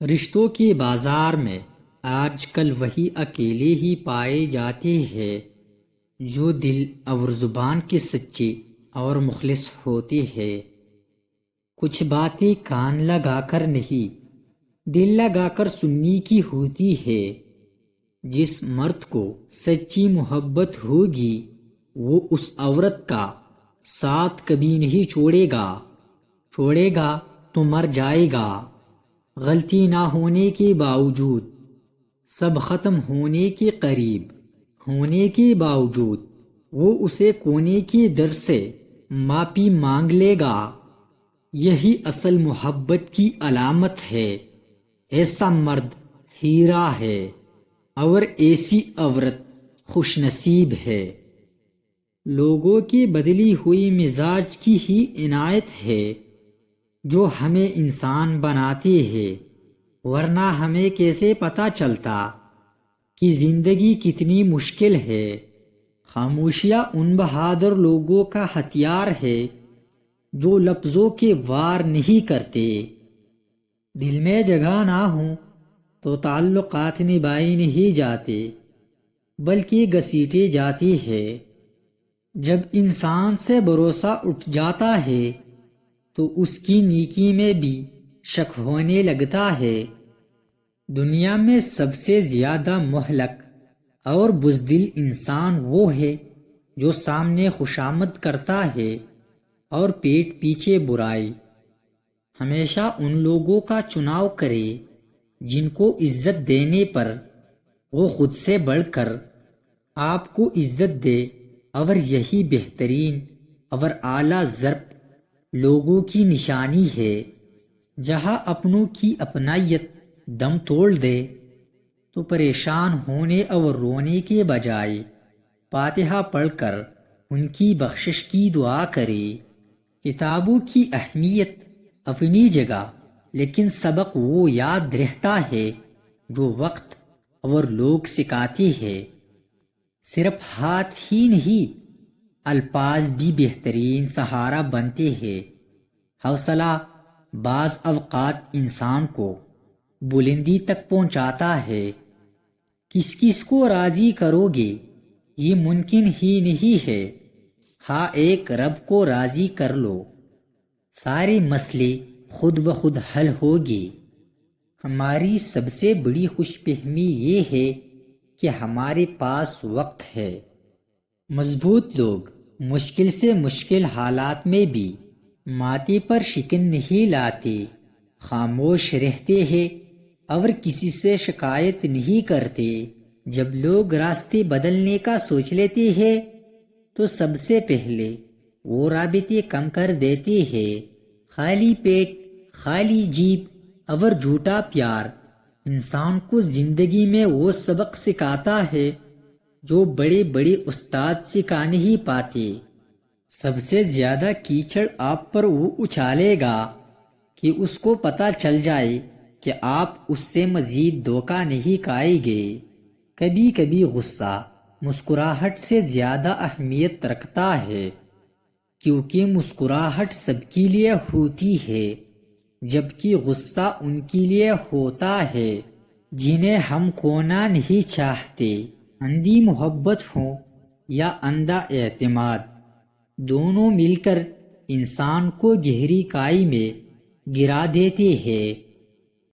رشتوں کے بازار میں آج کل وہی اکیلے ہی پائے جاتے ہیں جو دل اور زبان کے سچے اور مخلص ہوتے ہیں۔ کچھ باتیں کان لگا کر نہیں، دل لگا کر سننے کی ہوتی ہے۔ جس مرد کو سچی محبت ہوگی وہ اس عورت کا ساتھ کبھی نہیں چھوڑے گا تو مر جائے گا۔ غلطی نہ ہونے کے باوجود، سب ختم ہونے کے قریب ہونے کے باوجود وہ اسے کھونے کے ڈر سے معافی مانگ لے گا۔ یہی اصل محبت کی علامت ہے۔ ایسا مرد ہیرا ہے اور ایسی عورت خوش نصیب ہے۔ لوگوں کی بدلی ہوئی مزاج کی ہی عنایت ہے جو ہمیں انسان بناتے ہیں، ورنہ ہمیں کیسے پتہ چلتا کہ زندگی کتنی مشکل ہے۔ خاموشیاں ان بہادر لوگوں کا ہتھیار ہے جو لفظوں کے وار نہیں کرتے۔ دل میں جگہ نہ ہو تو تعلقات نبھائے نہیں جاتے بلکہ گھسیٹے جاتے ہیں۔ جب انسان سے بھروسہ اٹھ جاتا ہے تو اس کی نیکی میں بھی شک ہونے لگتا ہے۔ دنیا میں سب سے زیادہ مہلک اور بزدل انسان وہ ہے جو سامنے خوشامد کرتا ہے اور پیٹ پیچھے برائی۔ ہمیشہ ان لوگوں کا چناؤ کرے جن کو عزت دینے پر وہ خود سے بڑھ کر آپ کو عزت دے، اور یہی بہترین اور اعلیٰ ضرب لوگوں کی نشانی ہے۔ جہاں اپنوں کی اپنائیت دم توڑ دے تو پریشان ہونے اور رونے کے بجائے فاتحہ پڑھ کر ان کی بخشش کی دعا کرے۔ کتابوں کی اہمیت اپنی جگہ، لیکن سبق وہ یاد رہتا ہے جو وقت اور لوگ سکھاتے ہیں۔ صرف ہاتھ ہی نہیں، الفاظ بھی بہترین سہارا بنتے ہیں۔ حوصلہ بعض اوقات انسان کو بلندی تک پہنچاتا ہے۔ کس کو راضی کرو گے یہ ممکن ہی نہیں ہے۔ ہاں ایک رب کو راضی کر لو، سارے مسئلے خود بخود حل ہوگی۔ ہماری سب سے بڑی خوش فہمی یہ ہے کہ ہمارے پاس وقت ہے۔ مضبوط لوگ مشکل سے مشکل حالات میں بھی ماتھے پر شکن نہیں لاتے، خاموش رہتے ہیں اور کسی سے شکایت نہیں کرتے۔ جب لوگ راستے بدلنے کا سوچ لیتے ہیں تو سب سے پہلے وہ رابطے کم کر دیتے ہیں۔ خالی پیٹ، خالی جیب اور جھوٹا پیار انسان کو زندگی میں وہ سبق سکھاتا ہے جو بڑے بڑے استاد سکھا نہیں پاتے۔ سب سے زیادہ کیچڑ آپ پر وہ اچھالے گا کہ اس کو پتہ چل جائے کہ آپ اس سے مزید دھوکہ نہیں کھائیں گے۔ کبھی کبھی غصہ مسکراہٹ سے زیادہ اہمیت رکھتا ہے، کیونکہ مسکراہٹ سب کے لیے ہوتی ہے جبکہ غصہ ان کے لیے ہوتا ہے جنہیں ہم کھونا نہیں چاہتے۔ اندھی محبت ہو یا اندھا اعتماد، دونوں مل کر انسان کو گہری کائی میں گرا دیتے ہیں۔